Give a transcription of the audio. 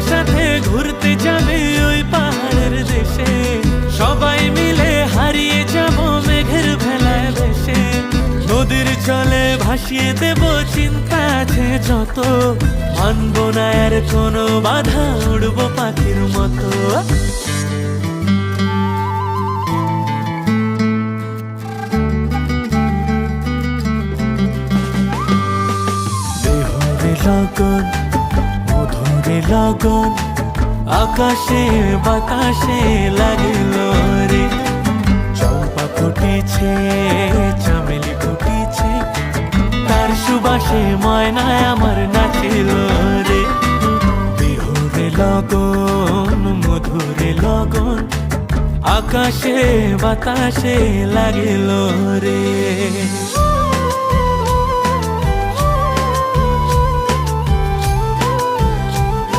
সাথে ঘুরতে যাবে ওই পাহাড়ের দেশে, সবাই মিলে হারিয়ে যাব মেঘের ভেলায় ভেসে। নদীর জলে ভাসিয়ে দেব চিন্তা আছে যত, মানব না আর কোনো বাধা, উড়বো পাখির মতো। দেহরে লগন মধুরে লগন, আকাশে বাতাসে লাগিল রে। চম্পা ফুটিছে চামেলি ফুটিছে, তার সুবাসে ময়নায় আমার নাচিল রে। বিহুরে লগন মধুরে লগন, আকাশে বাতাসে লাগিল রে।